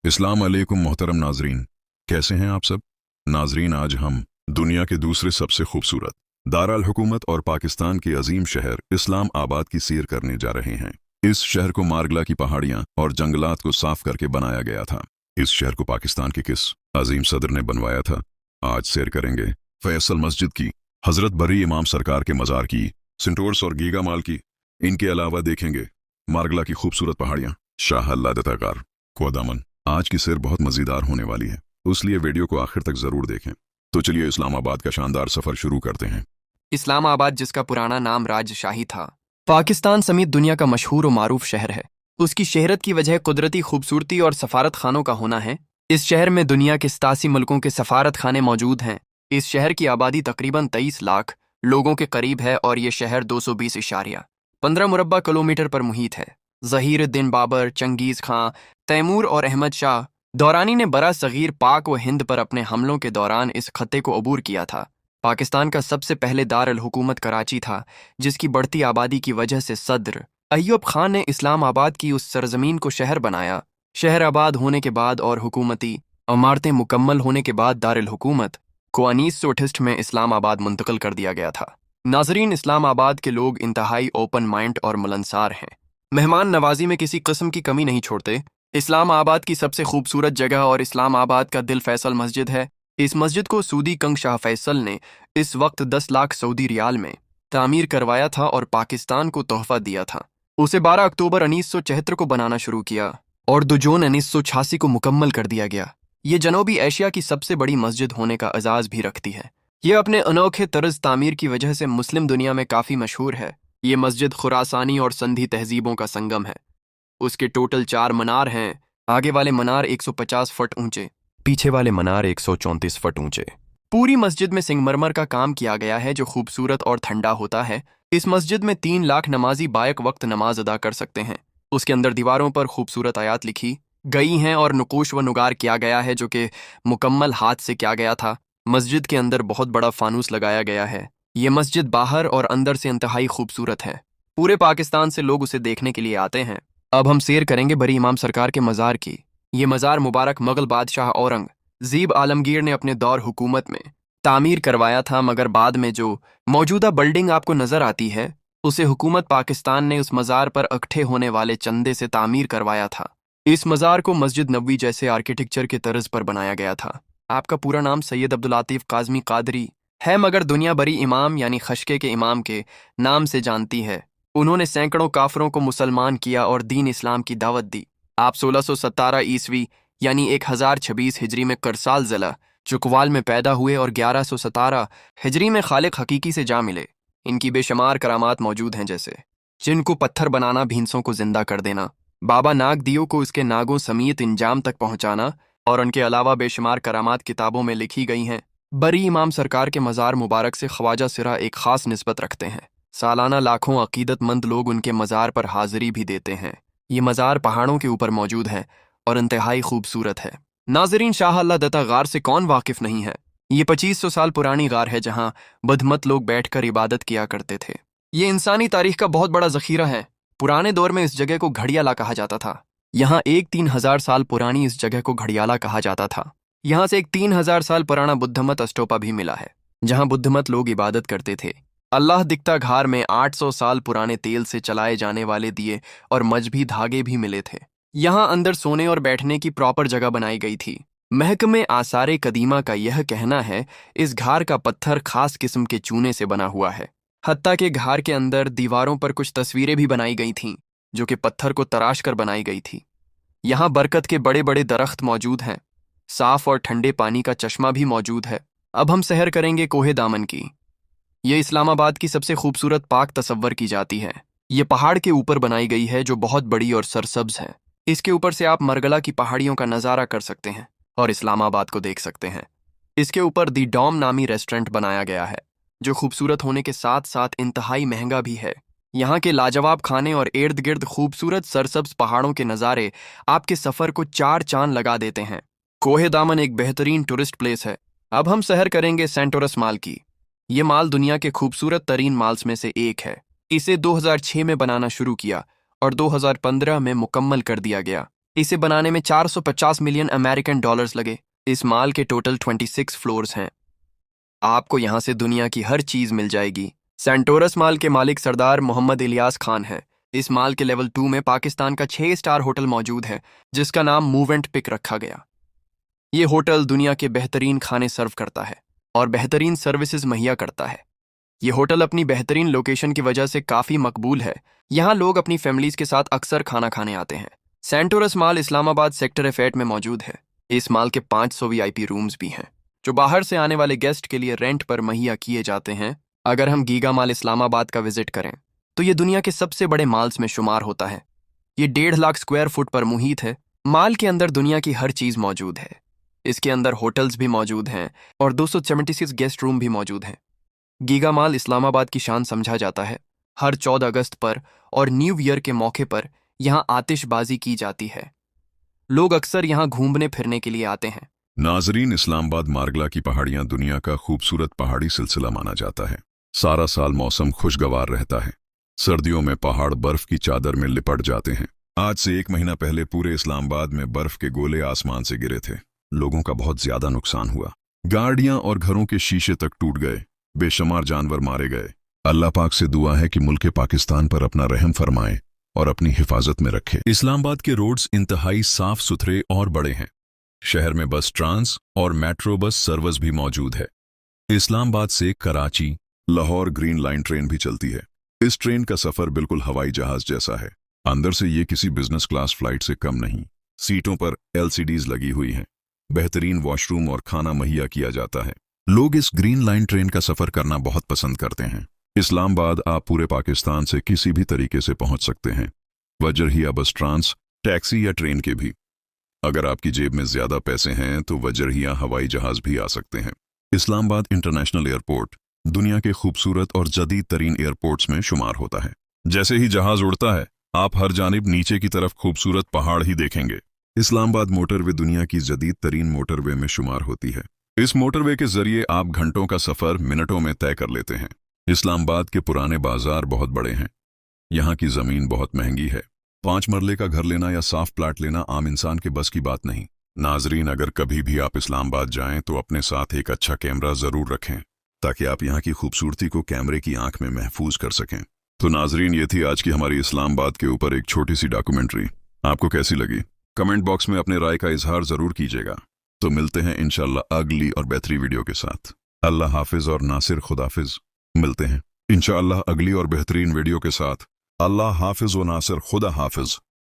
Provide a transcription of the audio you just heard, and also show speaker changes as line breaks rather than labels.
अस्सलाम वालेकुम मोहतरम नाजरीन, कैसे हैं आप सब। नाजरीन, आज हम दुनिया के दूसरे सबसे खूबसूरत दारुल हुकूमत और पाकिस्तान के अजीम शहर इस्लाम आबाद की सैर करने जा रहे हैं। इस शहर को मारगला की पहाड़ियां और जंगलात को साफ करके बनाया गया था। इस शहर को पाकिस्तान के किस अजीम सदर ने बनवाया था, आज सैर करेंगे। फैसल मस्जिद की, हजरत बरी इमाम सरकार के मज़ार की, सिंटोर्स और गीगा माल की। इनके अलावा देखेंगे मारगला की खूबसूरत पहाड़ियां, शाह अल्लाह दताकार दामन। आज की सैर बहुत मज़ेदार होने वाली है, इसलिए वीडियो को आखिर तक ज़रूर देखें। तो चलिए इस्लामाबाद का शानदार सफ़र शुरू करते हैं।
इस्लामाबाद, जिसका पुराना नाम राजशाही था, पाकिस्तान समेत दुनिया का मशहूर और मारूफ शहर है। उसकी शहरत की वजह कुदरती खूबसूरती और सफारत खानों का होना है। इस शहर में दुनिया के 87 मुल्कों के सफारत खाने मौजूद हैं। इस शहर की आबादी तकरीबन 23 लाख लोगों के करीब है और ये शहर 220.15 मुरब्बा किलोमीटर पर मुहित है। ज़हीरुद्दीन बाबर, चंगेज़ खां, तैमूर और अहमद शाह दौरानी ने बरा सगीर पाक व हिंद पर अपने हमलों के दौरान इस खत्ते को अबूर किया था। पाकिस्तान का सबसे पहले दारुल हुकूमत कराची था, जिसकी बढ़ती आबादी की वजह से सदर अय्यूब खान ने इस्लामाबाद की उस सरजमीन को शहर बनाया। शहर आबाद होने के बाद और हुकूमती इमारतें मुकम्मल होने के बाद दारुल हुकूमत को 1968 में इस्लामाबाद मुंतकिल कर दिया गया था। नाजरीन, इस्लामाबाद के लोग इंतहाई ओपन माइंड और मिलनसार हैं। मेहमान नवाजी में किसी किस्म की कमी नहीं छोड़ते। इस्लामाबाद की सबसे खूबसूरत जगह और इस्लामाबाद का दिल फैसल मस्जिद है। इस मस्जिद को सूदी कंग शाह फैसल ने इस वक्त 10 लाख सऊदी रियाल में तामीर करवाया था और पाकिस्तान को तोहफा दिया था। उसे 12 अक्टूबर 1976 को बनाना शुरू किया और 2 जून 1986 को मुकम्मल कर दिया गया। ये जनूबी एशिया की सबसे बड़ी मस्जिद होने का एजाज़ भी रखती है। ये अपने अनोखे तर्ज तामीर की वजह से मुस्लिम दुनिया में काफ़ी मशहूर है। ये मस्जिद खुरासानी और संधी तहजीबों का संगम है। उसके टोटल 4 मनार हैं। आगे वाले मनार 150 फुट ऊंचे, पीछे वाले मनार 134 फुट ऊंचे। पूरी मस्जिद में संगमरमर का काम किया गया है, जो खूबसूरत और ठंडा होता है। इस मस्जिद में 3 लाख नमाजी बायक वक्त नमाज अदा कर सकते हैं। उसके अंदर दीवारों पर खूबसूरत आयात लिखी गई हैं और नकूश व नुगार किया गया है, जो कि मुकम्मल हाथ से किया गया था। मस्जिद के अंदर बहुत बड़ा फानूस लगाया गया है। ये मस्जिद बाहर और अंदर से इंतहाई खूबसूरत है। पूरे पाकिस्तान से लोग उसे देखने के लिए आते हैं। अब हम सैर करेंगे बरी इमाम सरकार के मज़ार की। ये मज़ार मुबारक मुग़ल बादशाह औरंगज़ेब आलमगीर ने अपने दौर हुकूमत में तामीर करवाया था, मगर बाद में जो मौजूदा बिल्डिंग आपको नज़र आती है, उसे हुकूमत पाकिस्तान ने उस मज़ार पर इकट्ठे होने वाले चंदे से तामीर करवाया था। इस मज़ार को मस्जिद नबवी जैसे आर्किटेक्चर के तर्ज पर बनाया गया था। आपका पूरा नाम सैयद अब्दुल लतीफ़ काज़मी कादरी है, मगर दुनिया बरी इमाम यानी खशके के इमाम के नाम से जानती है। उन्होंने सैकड़ों काफरों को मुसलमान किया और दीन इस्लाम की दावत दी। आप 1617 ईस्वी यानी 1026 हिजरी में करसाल ज़िला चुकवाल में पैदा हुए और 1117 हिजरी में खालिक हकीकी से जा मिले। इनकी बेशुमार करामात मौजूद हैं, जैसे जिनको पत्थर बनाना, भींसों को जिंदा कर देना, बाबा नाग दियो को उसके नागों समीत इंजाम तक पहुंचाना, और उनके अलावा बेशुमार करामात किताबों में लिखी गई हैं। बरी इमाम सरकार के मज़ार मुबारक से ख्वाजा सिरा एक ख़ास निस्बत रखते हैं। सालाना लाखों अकीदतमंद लोग उनके मज़ार पर हाज़िरी भी देते हैं। ये मज़ार पहाड़ों के ऊपर मौजूद है और इंतहाई खूबसूरत है। नाज़रीन, शाह अल्लाह दत्ता गार से कौन वाकिफ़ नहीं है। ये 2500 साल पुरानी गार है, जहाँ बदमत लोग बैठकर इबादत किया करते थे। ये इंसानी तारीख का बहुत बड़ा ज़ख़ीरा है। पुराने दौर में इस जगह को घड़ियाला कहा जाता था। यहाँ एक 3000 साल पुरानी इस जगह को घड़ियाला कहा जाता था। यहाँ से एक 3000 साल पुराना बुद्धमत स्तूपा भी मिला है, जहाँ बुद्धमत लोग इबादत करते थे। अल्लाह दिक्ता घार में 800 साल पुराने तेल से चलाए जाने वाले दिए और मजहबी धागे भी मिले थे। यहाँ अंदर सोने और बैठने की प्रॉपर जगह बनाई गई थी। महकमे आसारे कदीमा का यह कहना है, इस घार का पत्थर खास किस्म के चूने से बना हुआ है। हत्ता के घार के अंदर दीवारों पर कुछ तस्वीरें भी बनाई गई थीं, जो कि पत्थर को तराश कर बनाई गई थी। यहाँ बरकत के बड़े बड़े दरख्त मौजूद हैं। साफ और ठंडे पानी का चश्मा भी मौजूद है। अब हम सैर करेंगे कोहे दामन की। ये इस्लामाबाद की सबसे खूबसूरत पाक तस्वर की जाती है। ये पहाड़ के ऊपर बनाई गई है, जो बहुत बड़ी और सरसब्ज है। इसके ऊपर से आप मरगला की पहाड़ियों का नज़ारा कर सकते हैं और इस्लामाबाद को देख सकते हैं। इसके ऊपर दी डॉम नामी रेस्टोरेंट बनाया गया है, जो खूबसूरत होने के साथ साथ इंतहाई महंगा भी है। यहाँ के लाजवाब खाने और इर्द गिर्द खूबसूरत सरसब्ज पहाड़ों के नज़ारे आपके सफ़र को 4 चांद लगा देते हैं। कोहे दामन एक बेहतरीन टूरिस्ट प्लेस है। अब हम सैर करेंगे सेंटोरस माल की। ये माल दुनिया के खूबसूरत तरीन माल्स में से एक है। इसे 2006 में बनाना शुरू किया और 2015 में मुकम्मल कर दिया गया। इसे बनाने में 450 मिलियन अमेरिकन डॉलर्स लगे। इस माल के टोटल 26 फ्लोर्स हैं। आपको यहाँ से दुनिया की हर चीज मिल जाएगी। सेंटोरस माल के मालिक सरदार मोहम्मद इलियास खान है। इस माल के लेवल 2 में पाकिस्तान का 6 स्टार होटल मौजूद है, जिसका नाम मूव एंड पिक रखा गया। ये होटल दुनिया के बेहतरीन खाने सर्व करता है और बेहतरीन सर्विसेज मुहैया करता है। ये होटल अपनी बेहतरीन लोकेशन की वजह से काफ़ी मकबूल है। यहाँ लोग अपनी फैमिलीज के साथ अक्सर खाना खाने आते हैं। सेंटोरस माल इस्लामाबाद सेक्टर F8 में मौजूद है। इस माल के 500 VIP रूम्स भी हैं, जो बाहर से आने वाले गेस्ट के लिए रेंट पर मुहैया किए जाते हैं। अगर हम गीगा माल इस्लामाबाद का विजिट करें तो ये दुनिया के सबसे बड़े माल्स में शुमार होता है। ये 1.5 लाख स्क्वायर फुट पर मुहित है। माल के अंदर दुनिया की हर चीज़ मौजूद है। इसके अंदर होटल्स भी मौजूद हैं और 276 गेस्ट रूम भी मौजूद हैं। गीगा माल इस्लामाबाद की शान समझा जाता है। हर 14 अगस्त पर और न्यू ईयर के मौके पर यहाँ आतिशबाजी की जाती है। लोग अक्सर यहाँ घूमने फिरने के लिए आते हैं।
नाजरीन, इस्लामाबाद मारगला की पहाड़ियां दुनिया का खूबसूरत पहाड़ी सिलसिला माना जाता है। सारा साल मौसम खुशगवार रहता है। सर्दियों में पहाड़ बर्फ की चादर में लिपट जाते हैं। आज से 1 महीना पहले पूरे इस्लामाबाद में बर्फ के गोले आसमान से गिरे थे। लोगों का बहुत ज्यादा नुकसान हुआ। गाड़ियां और घरों के शीशे तक टूट गए। बेशुमार जानवर मारे गए। अल्लाह पाक से दुआ है कि मुल्क पाकिस्तान पर अपना रहम फरमाए और अपनी हिफाजत में रखे। इस्लामाबाद के रोड्स इंतहाई साफ सुथरे और बड़े हैं। शहर में बस ट्रांस और मेट्रो बस सर्विस भी मौजूद है। इस्लामाबाद से Karachi, Lahore green line train भी चलती है। इस ट्रेन का सफर बिल्कुल हवाई जहाज जैसा है। अंदर से ये किसी बिजनेस क्लास फ्लाइट से कम नहीं। सीटों पर LCDs लगी हुई हैं। बेहतरीन वॉशरूम और खाना मुहैया किया जाता है। लोग इस ग्रीन लाइन ट्रेन का सफर करना बहुत पसंद करते हैं। इस्लामाबाद आप पूरे पाकिस्तान से किसी भी तरीके से पहुंच सकते हैं। वजरहिया बस ट्रांस, टैक्सी या ट्रेन के भी। अगर आपकी जेब में ज्यादा पैसे हैं तो वजरहिया हवाई जहाज भी आ सकते हैं। इस्लामाबाद इंटरनेशनल एयरपोर्ट दुनिया के खूबसूरत और जदीद तरीन एयरपोर्ट्स में शुमार होता है। जैसे ही जहाज उड़ता है, आप हर जानिब नीचे की तरफ खूबसूरत पहाड़ ही देखेंगे। इस्लामाबाद मोटरवे दुनिया की जदीद तरीन मोटरवे में शुमार होती है। इस मोटरवे के जरिए आप घंटों का सफर मिनटों में तय कर लेते हैं। इस्लामाबाद के पुराने बाजार बहुत बड़े हैं। यहाँ की जमीन बहुत महंगी है। 5 मरले का घर लेना या साफ प्लाट लेना आम इंसान के बस की बात नहीं। नाजरीन, अगर कभी भी आप इस्लामाबाद जाएं तो अपने साथ एक अच्छा कैमरा जरूर रखें, ताकि आप यहाँ की खूबसूरती को कैमरे की आंख में महफूज कर सकें। तो नाजरीन, ये थी आज की हमारी इस्लामाबाद के ऊपर एक छोटी सी डॉक्यूमेंट्री। आपको कैसी लगी? कमेंट बॉक्स में अपने राय का इजहार जरूर कीजिएगा। तो मिलते हैं इंशाल्लाह अगली और बेहतरी वीडियो के साथ। अल्लाह हाफिज और नासिर खुदाफिज। मिलते हैं इंशाल्लाह अगली और बेहतरीन वीडियो के साथ। अल्लाह हाफिज व नासिर खुदा हाफिज।